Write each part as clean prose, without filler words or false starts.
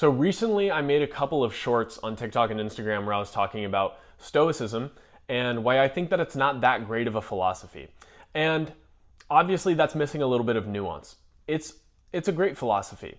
So recently I made a couple of shorts on TikTok and Instagram where I was talking about Stoicism and why I think that it's not that great of a philosophy. And obviously that's missing a little bit of nuance. It's a great philosophy.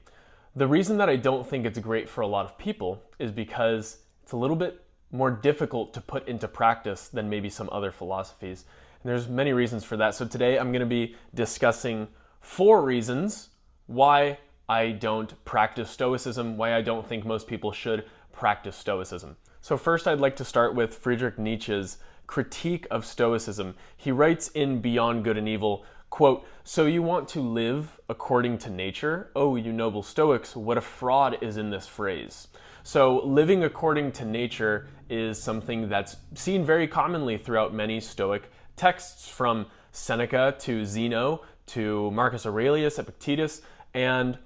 The reason that I don't think it's great for a lot of people is because it's a little bit more difficult to put into practice than maybe some other philosophies. And there's many reasons for that. So today I'm going to be discussing 4 reasons why I don't practice Stoicism, why I don't think most people should practice Stoicism. So first I'd like to start with Friedrich Nietzsche's critique of Stoicism. He writes in Beyond Good and Evil, quote, "So you want to live according to nature? Oh, you noble Stoics, what a fraud is in this phrase." So living according to nature is something that's seen very commonly throughout many Stoic texts, from Seneca to Zeno to Marcus Aurelius, Epictetus, and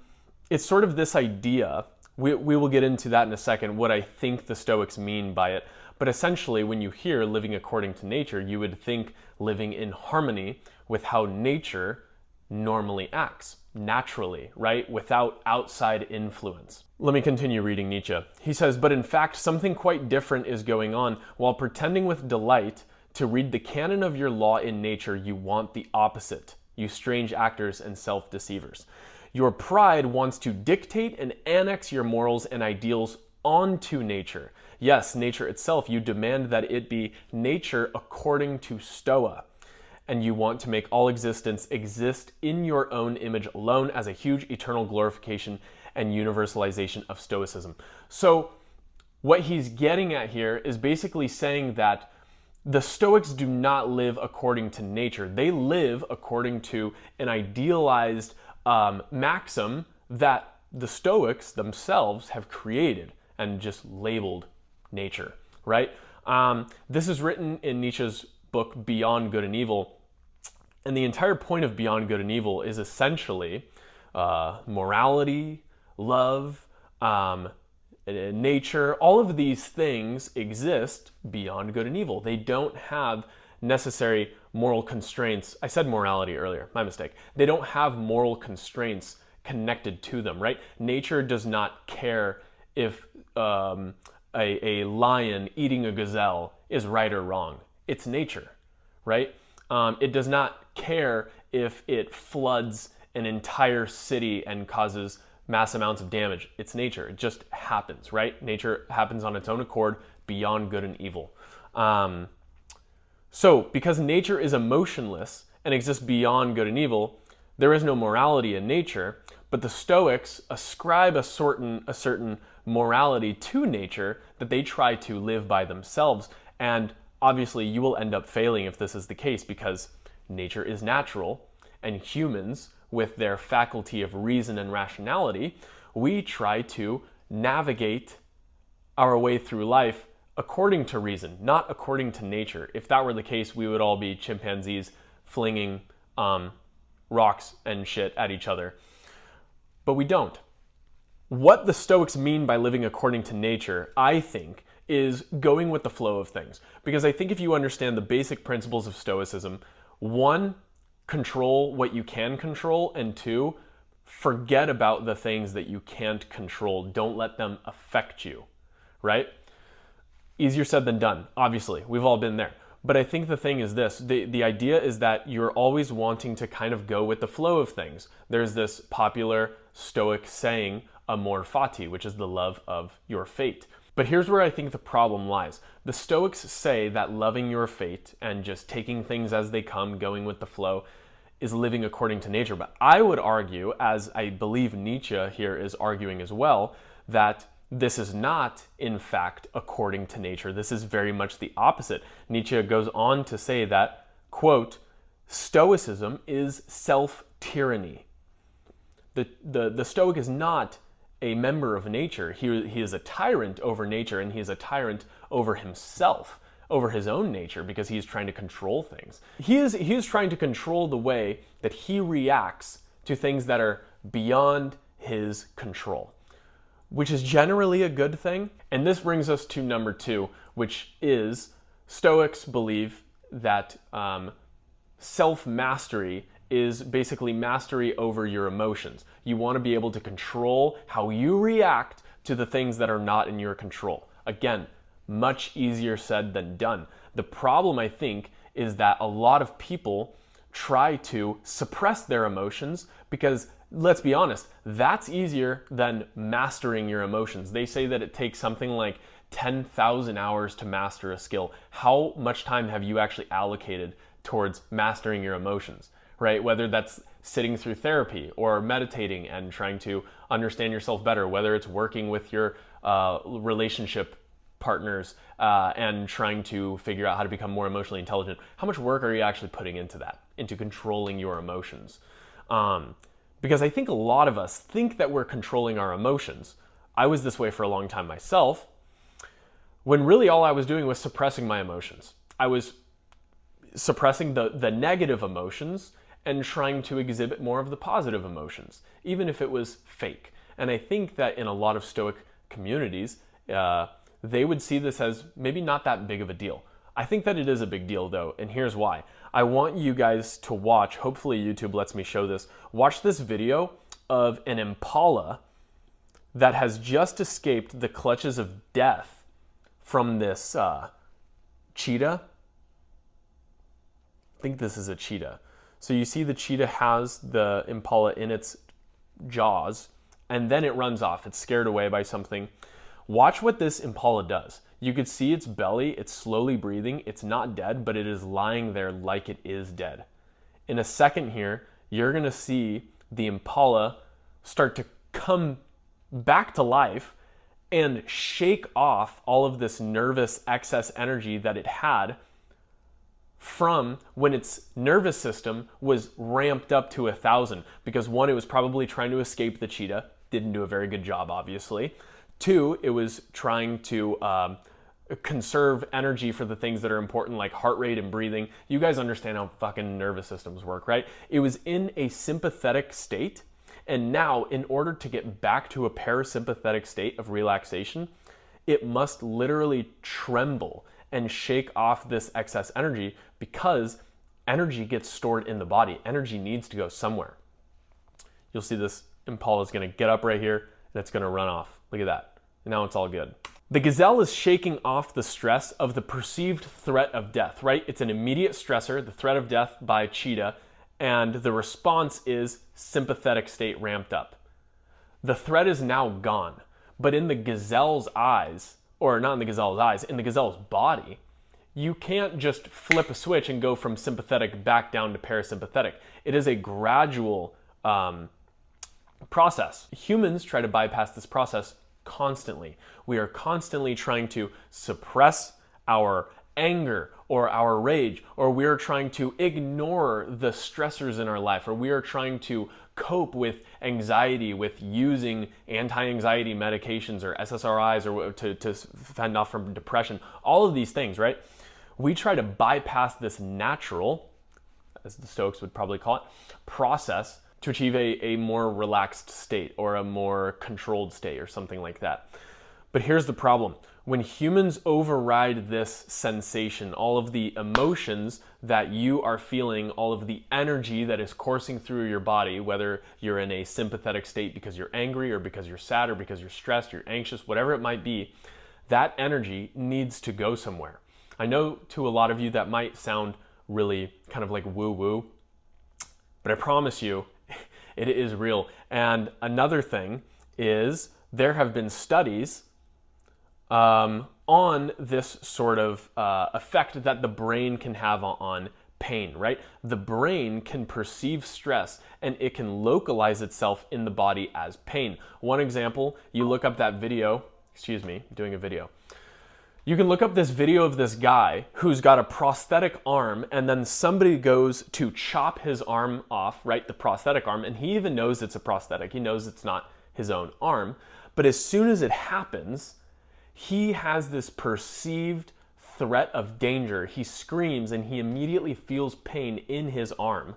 it's sort of this idea, we will get into that in a second, what I think the Stoics mean by it, but essentially when you hear living according to nature, you would think living in harmony with how nature normally acts, naturally, right? Without outside influence. Let me continue reading Nietzsche. He says, "But in fact, something quite different is going on. While pretending with delight to read the canon of your law in nature, you want the opposite, you strange actors and self-deceivers. Your pride wants to dictate and annex your morals and ideals onto nature. Yes, nature itself, you demand that it be nature according to Stoa. And you want to make all existence exist in your own image alone as a huge eternal glorification and universalization of Stoicism." So what he's getting at here is basically saying that the Stoics do not live according to nature. They live according to an idealized maxim that the Stoics themselves have created and just labeled nature, right? This is written in Nietzsche's book Beyond Good and Evil. And the entire point of Beyond Good and Evil is essentially morality, love, nature. All of these things exist beyond good and evil. They don't have necessary moral constraints. I said morality earlier, my mistake. They don't have moral constraints connected to them, right? Nature does not care if a lion eating a gazelle is right or wrong. It's nature, right? It does not care if it floods an entire city and causes mass amounts of damage. It's nature. It just happens, right? Nature happens on its own accord, beyond good and evil. So because nature is emotionless and exists beyond good and evil, there is no morality in nature, but the Stoics ascribe a certain morality to nature that they try to live by themselves. And obviously you will end up failing if this is the case, because nature is natural, and humans, with their faculty of reason and rationality, we try to navigate our way through life according to reason, not according to nature. If that were the case, we would all be chimpanzees flinging rocks and shit at each other. But we don't. What the Stoics mean by living according to nature, I think, is going with the flow of things. Because I think if you understand the basic principles of Stoicism, 1, control what you can control, and 2, forget about the things that you can't control. Don't let them affect you, right? Easier said than done, obviously. We've all been there. But I think the thing is this, the idea is that you're always wanting to kind of go with the flow of things. There's this popular Stoic saying, amor fati, which is the love of your fate. But here's where I think the problem lies. The Stoics say that loving your fate and just taking things as they come, going with the flow, is living according to nature. But I would argue, as I believe Nietzsche here is arguing as well, that this is not, in fact, according to nature. This is very much the opposite. Nietzsche goes on to say that, quote, "Stoicism is self-tyranny." The Stoic is not a member of nature. He is a tyrant over nature, and he is a tyrant over himself, over his own nature, because he is trying to control things. He is trying to control the way that he reacts to things that are beyond his control, which is generally a good thing. And this brings us to number 2, which is Stoics believe that self-mastery is basically mastery over your emotions. You want to be able to control how you react to the things that are not in your control. Again, much easier said than done. The problem, I think, is that a lot of people try to suppress their emotions because, let's be honest, that's easier than mastering your emotions. They say that it takes something like 10,000 hours to master a skill. How much time have you actually allocated towards mastering your emotions, right? Whether that's sitting through therapy or meditating and trying to understand yourself better, whether it's working with your relationship partners and trying to figure out how to become more emotionally intelligent. How much work are you actually putting into that, into controlling your emotions? Because I think a lot of us think that we're controlling our emotions. I was this way for a long time myself, when really all I was doing was suppressing my emotions. I was suppressing the negative emotions and trying to exhibit more of the positive emotions, even if it was fake. And I think that in a lot of Stoic communities, they would see this as maybe not that big of a deal. I think that it is a big deal though, and here's why. I want you guys to watch, hopefully YouTube lets me show this, watch this video of an impala that has just escaped the clutches of death from this cheetah. I think this is a cheetah. So you see the cheetah has the impala in its jaws, and then it runs off. It's scared away by something. Watch what this impala does. You could see its belly, it's slowly breathing. It's not dead, but it is lying there like it is dead. In a second here, you're gonna see the impala start to come back to life and shake off all of this nervous excess energy that it had from when its nervous system was ramped up to 1,000. Because one, it was probably trying to escape the cheetah. Didn't do a very good job, obviously. Two, it was trying to conserve energy for the things that are important, like heart rate and breathing. You guys understand how fucking nervous systems work, right? It was in a sympathetic state, and now in order to get back to a parasympathetic state of relaxation, it must literally tremble and shake off this excess energy, because energy gets stored in the body. Energy needs to go somewhere. You'll see this impala is going to get up right here and it's going to run off. Look at that. And now it's all good. The gazelle is shaking off the stress of the perceived threat of death, right? It's an immediate stressor, the threat of death by cheetah, and the response is sympathetic state ramped up. The threat is now gone, but in the gazelle's eyes, or not in the gazelle's eyes, in the gazelle's body, you can't just flip a switch and go from sympathetic back down to parasympathetic. It is a gradual process. Humans try to bypass this process constantly. We are constantly trying to suppress our anger or our rage, or we are trying to ignore the stressors in our life, or we are trying to cope with anxiety with using anti-anxiety medications or SSRIs or to fend off from depression. All of these things, right? We try to bypass this natural, as the Stoics would probably call it, process to achieve a more relaxed state or a more controlled state or something like that. But here's the problem. When humans override this sensation, all of the emotions that you are feeling, all of the energy that is coursing through your body, whether you're in a sympathetic state because you're angry or because you're sad or because you're stressed, you're anxious, whatever it might be, that energy needs to go somewhere. I know to a lot of you that might sound really kind of like woo-woo, but I promise you, it is real. And another thing is there have been studies on this sort of effect that the brain can have on pain, right? The brain can perceive stress and it can localize itself in the body as pain. One example, you look up that video, excuse me, I'm doing a video. You can look up this video of this guy who's got a prosthetic arm, and then somebody goes to chop his arm off, right? The prosthetic arm, and he even knows it's a prosthetic. He knows it's not his own arm. But as soon as it happens, he has this perceived threat of danger. He screams and he immediately feels pain in his arm,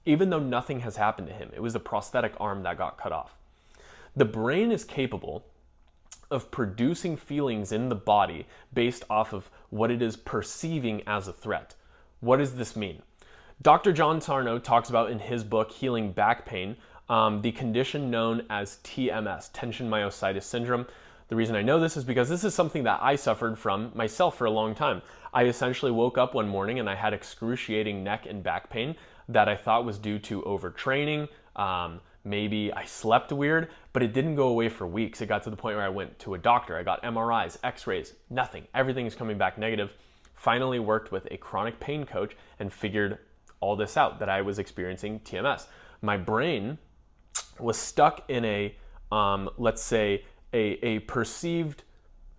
even though nothing has happened to him. It was the prosthetic arm that got cut off. The brain is capable of producing feelings in the body based off of what it is perceiving as a threat. What does this mean? Dr. John Sarno talks about in his book, Healing Back Pain, the condition known as TMS, tension myositis syndrome. The reason I know this is because this is something that I suffered from myself for a long time. I essentially woke up one morning and I had excruciating neck and back pain that I thought was due to overtraining. Maybe I slept weird, but it didn't go away for weeks. It got to the point where I went to a doctor. I got MRIs, x-rays, nothing. Everything is coming back negative. Finally worked with a chronic pain coach and figured all this out, that I was experiencing TMS. My brain was stuck in a, let's say, a perceived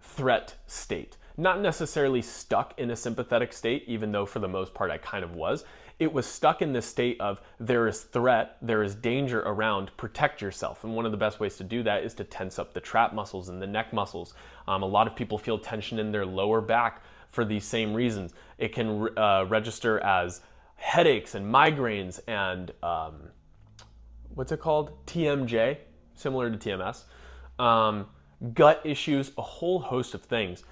threat state. Not necessarily stuck in a sympathetic state, even though for the most part I kind of was. It was stuck in this state of there is threat, there is danger around, protect yourself. And one of the best ways to do that is to tense up the trap muscles and the neck muscles. A lot of people feel tension in their lower back for these same reasons. It can register as headaches and migraines and what's it called? TMJ, similar to TMS. Gut issues, a whole host of things.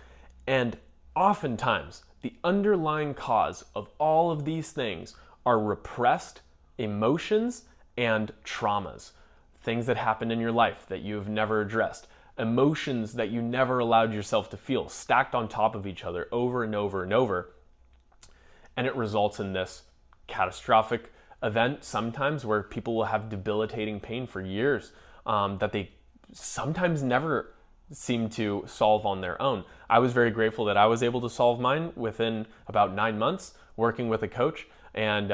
And oftentimes, the underlying cause of all of these things are repressed emotions and traumas. Things that happened in your life that you've never addressed. Emotions that you never allowed yourself to feel, stacked on top of each other over and over and over. And it results in this catastrophic event sometimes where people will have debilitating pain for years that they sometimes never seem to solve on their own. I was very grateful that I was able to solve mine within about 9 months working with a coach. And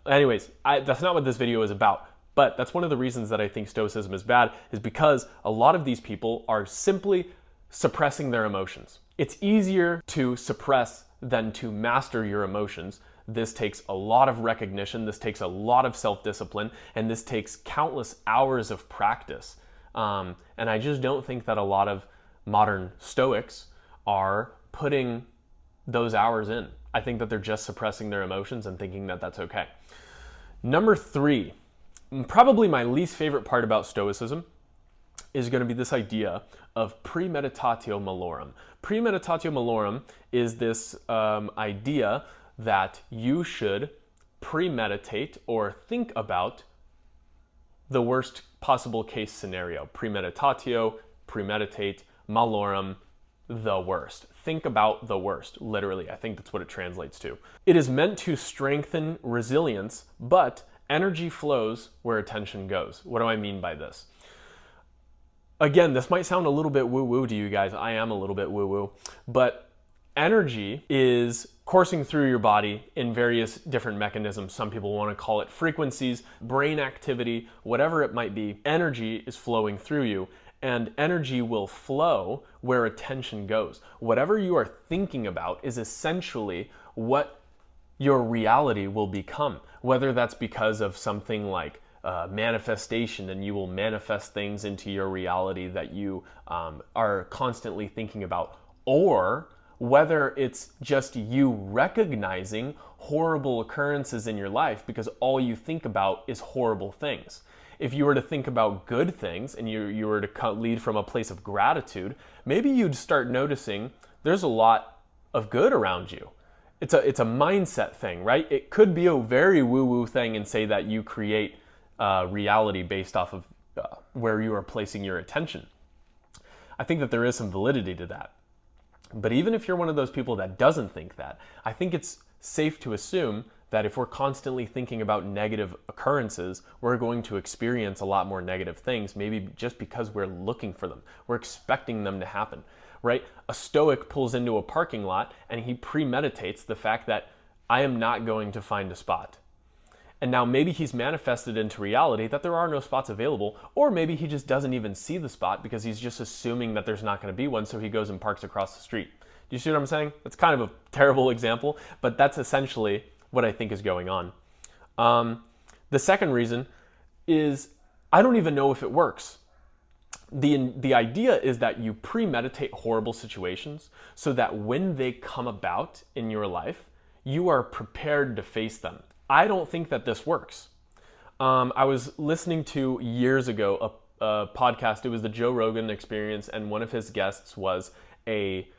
anyways, that's not what this video is about. But that's one of the reasons that I think Stoicism is bad, is because a lot of these people are simply suppressing their emotions. It's easier to suppress than to master your emotions. This takes a lot of recognition, this takes a lot of self-discipline, and this takes countless hours of practice. And I just don't think that a lot of modern Stoics are putting those hours in. I think that they're just suppressing their emotions and thinking that that's okay. Number 3, probably my least favorite part about Stoicism, is going to be this idea of premeditatio malorum. Premeditatio malorum is this idea that you should premeditate or think about the worst possible case scenario. Premeditatio, premeditate, malorum, the worst. Think about the worst, literally. I think that's what it translates to. It is meant to strengthen resilience, but energy flows where attention goes. What do I mean by this? Again, this might sound a little bit woo-woo to you guys. I am a little bit woo-woo, but energy is coursing through your body in various different mechanisms. Some people want to call it frequencies, brain activity, whatever it might be. Energy is flowing through you, and energy will flow where attention goes. Whatever you are thinking about is essentially what your reality will become, whether that's because of something like manifestation, and you will manifest things into your reality that you are constantly thinking about, or whether it's just you recognizing horrible occurrences in your life because all you think about is horrible things. If you were to think about good things and you were to lead from a place of gratitude, maybe you'd start noticing there's a lot of good around you. It's a mindset thing, right? It could be a very woo-woo thing and say that you create reality based off of where you are placing your attention. I think that there is some validity to that. But even if you're one of those people that doesn't think that, I think it's safe to assume that if we're constantly thinking about negative occurrences, we're going to experience a lot more negative things, maybe just because we're looking for them. We're expecting them to happen, right? A Stoic pulls into a parking lot and he premeditates the fact that I am not going to find a spot. And now maybe he's manifested into reality that there are no spots available, or maybe he just doesn't even see the spot because he's just assuming that there's not going to be one, so he goes and parks across the street. Do you see what I'm saying? That's kind of a terrible example, but that's essentially what I think is going on. The second reason is I don't even know if it works. The idea is that you premeditate horrible situations so that when they come about in your life, you are prepared to face them. I don't think that this works. I was listening to years ago a podcast. It was the Joe Rogan Experience, and one of his guests was a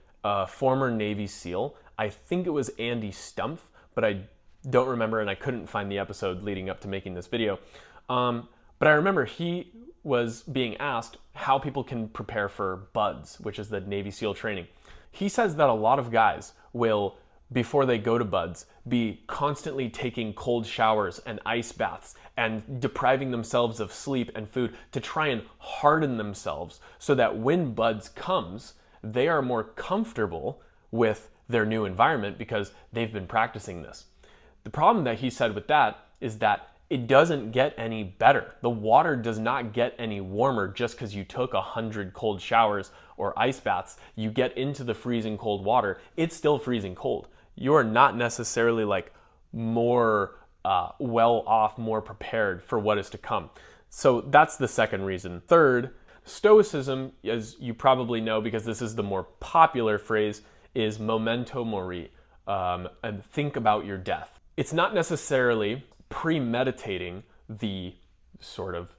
former Navy SEAL. I think it was Andy Stumpf, but I don't remember, and I couldn't find the episode leading up to making this video. But I remember he was being asked how people can prepare for buds, which is the Navy SEAL training. He says that a lot of guys will, before they go to buds, be constantly taking cold showers and ice baths and depriving themselves of sleep and food to try and harden themselves so that when buds comes, they are more comfortable with their new environment because they've been practicing this. The problem that he said with that is that it doesn't get any better. The water does not get any warmer just because you took 100 cold showers or ice baths. You get into the freezing cold water, it's still freezing cold. You're not necessarily like more well off, more prepared for what is to come. So that's the second reason. Third, Stoicism, as you probably know because this is the more popular phrase, is memento mori, and think about your death. It's not necessarily premeditating the sort of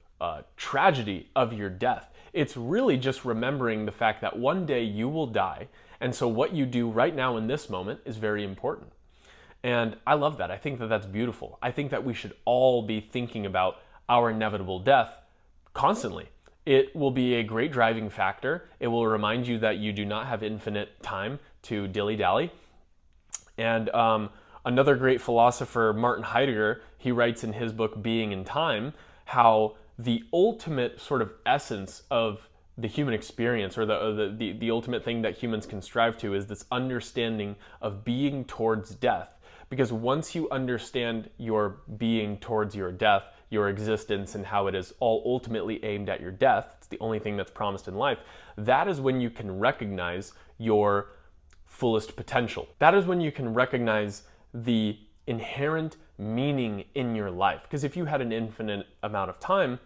tragedy of your death. It's really just remembering the fact that one day you will die, and so what you do right now in this moment is very important. And I love that. I think that that's beautiful. I think that we should all be thinking about our inevitable death constantly. It will be a great driving factor. It will remind you that you do not have infinite time to dilly-dally. And another great philosopher, Martin Heidegger, he writes in his book Being in Time how the ultimate sort of essence of the human experience, or the ultimate thing that humans can strive to, is this understanding of being towards death. Because once you understand your being towards your death, your existence, and how it is all ultimately aimed at your death, it's the only thing that's promised in life, that is when you can recognize your fullest potential. That is when you can recognize the inherent meaning in your life. Because if you had an infinite amount of time,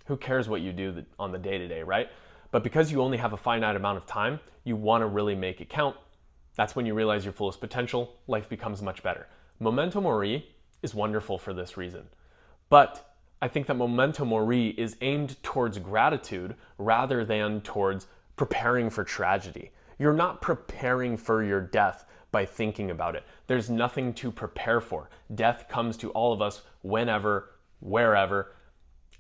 who cares what you do on the day-to-day, right? But because you only have a finite amount of time, you want to really make it count. That's when you realize your fullest potential. Life becomes much better. Memento mori is wonderful for this reason. But I think that memento mori is aimed towards gratitude rather than towards preparing for tragedy. You're not preparing for your death by thinking about it. There's nothing to prepare for. Death comes to all of us whenever, wherever,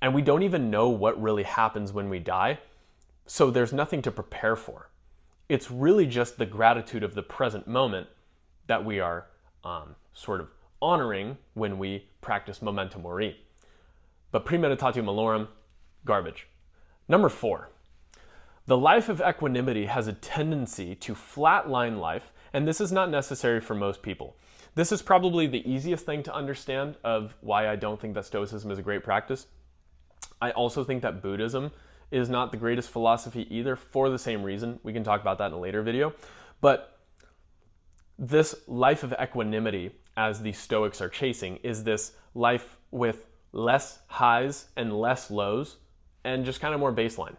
and we don't even know what really happens when we die. So there's nothing to prepare for. It's really just the gratitude of the present moment that we are sort of honoring when we practice memento mori. But premeditatio malorum, garbage. Number 4, the life of equanimity has a tendency to flatline life, and this is not necessary for most people. This is probably the easiest thing to understand of why I don't think that Stoicism is a great practice. I also think that Buddhism is not the greatest philosophy either, for the same reason. We can talk about that in a later video. But this life of equanimity, as the Stoics are chasing, is this life with less highs and less lows and just kind of more baseline.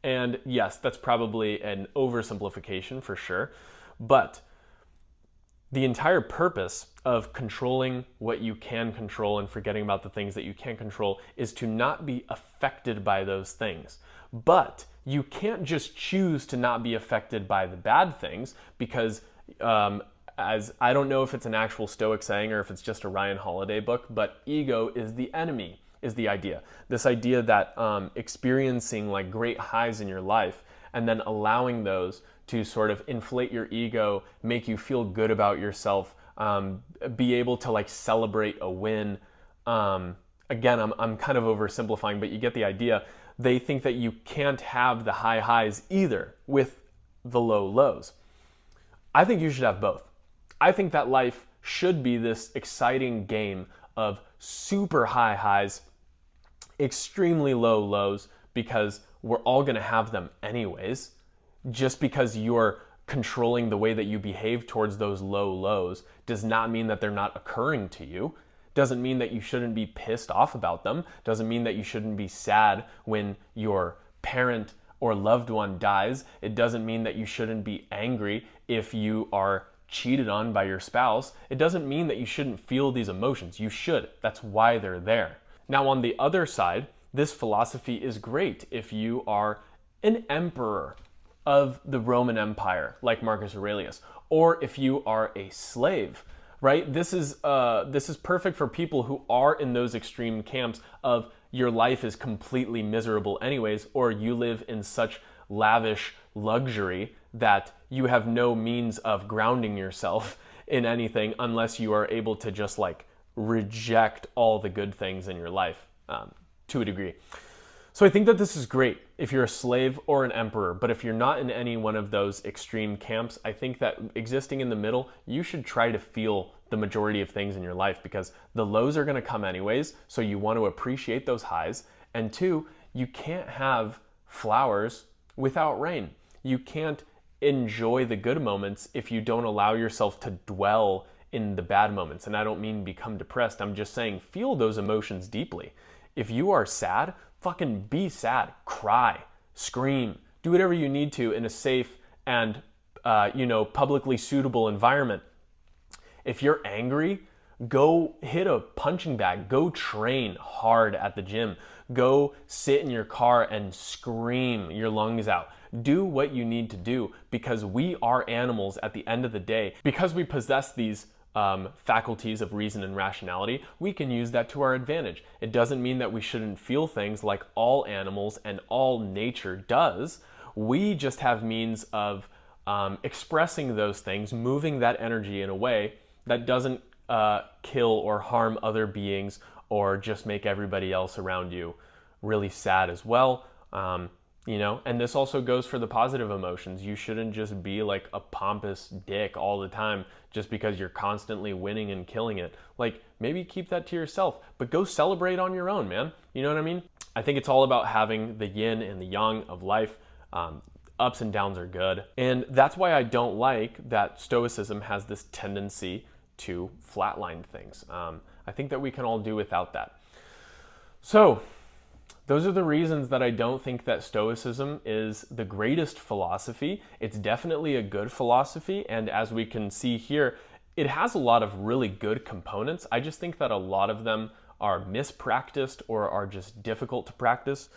And yes, that's probably an oversimplification for sure, but the entire purpose of controlling what you can control and forgetting about the things that you can't control is to not be affected by those things. But you can't just choose to not be affected by the bad things because, as I don't know if it's an actual Stoic saying or if it's just a Ryan Holiday book, but ego is the enemy, is the idea. This idea that experiencing like great highs in your life and then allowing those to sort of inflate your ego, make you feel good about yourself, be able to like celebrate a win. Again, I'm kind of oversimplifying, but you get the idea. They think that you can't have the high highs either with the low lows. I think you should have both. I think that life should be this exciting game of super high highs, extremely low lows, because we're all going to have them anyways. Just because you're controlling the way that you behave towards those low lows does not mean that they're not occurring to you. Doesn't mean that you shouldn't be pissed off about them. Doesn't mean that you shouldn't be sad when your parent or loved one dies. It doesn't mean that you shouldn't be angry if you are cheated on by your spouse. It doesn't mean that you shouldn't feel these emotions. You should. That's why they're there. Now, on the other side, this philosophy is great if you are an emperor of the Roman Empire, like Marcus Aurelius, or if you are a slave, right? This is perfect for people who are in those extreme camps of your life is completely miserable anyways, or you live in such lavish luxury that you have no means of grounding yourself in anything unless you are able to just like reject all the good things in your life to a degree. So I think that this is great if you're a slave or an emperor, but if you're not in any one of those extreme camps, I think that existing in the middle, you should try to feel the majority of things in your life, because the lows are going to come anyways, so you want to appreciate those highs. And two, you can't have flowers without rain. You can't enjoy the good moments if you don't allow yourself to dwell in the bad moments. And I don't mean become depressed. I'm just saying feel those emotions deeply. If you are sad, fucking be sad, cry, scream, do whatever you need to in a safe and publicly suitable environment. If you're angry, go hit a punching bag, go train hard at the gym, go sit in your car and scream your lungs out. Do what you need to do, because we are animals at the end of the day. Because we possess these faculties of reason and rationality, we can use that to our advantage. It doesn't mean that we shouldn't feel things like all animals and all nature does. We just have means of expressing those things, moving that energy in a way that doesn't kill or harm other beings or just make everybody else around you really sad as well. And this also goes for the positive emotions. You shouldn't just be like a pompous dick all the time just because you're constantly winning and killing it. Like, maybe keep that to yourself, but go celebrate on your own, man. You know what I mean? I think it's all about having the yin and the yang of life. Ups and downs are good. And that's why I don't like that Stoicism has this tendency to flatline things. I think that we can all do without that. So, those are the reasons that I don't think that Stoicism is the greatest philosophy. It's definitely a good philosophy, and as we can see here, it has a lot of really good components. I just think that a lot of them are mispracticed or are just difficult to practice.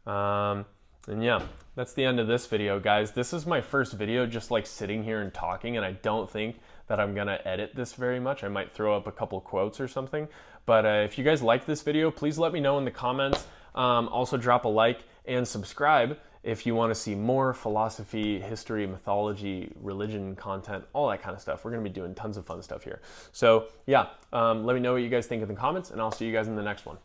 And yeah, that's the end of this video, guys. This is my first video just like sitting here and talking, and I don't think that I'm gonna edit this very much. I might throw up a couple quotes or something. But if you guys like this video, please let me know in the comments. Also drop a like and subscribe if you want to see more philosophy, history, mythology, religion content, all that kind of stuff. We're going to be doing tons of fun stuff here. So yeah, let me know what you guys think in the comments, and I'll see you guys in the next one.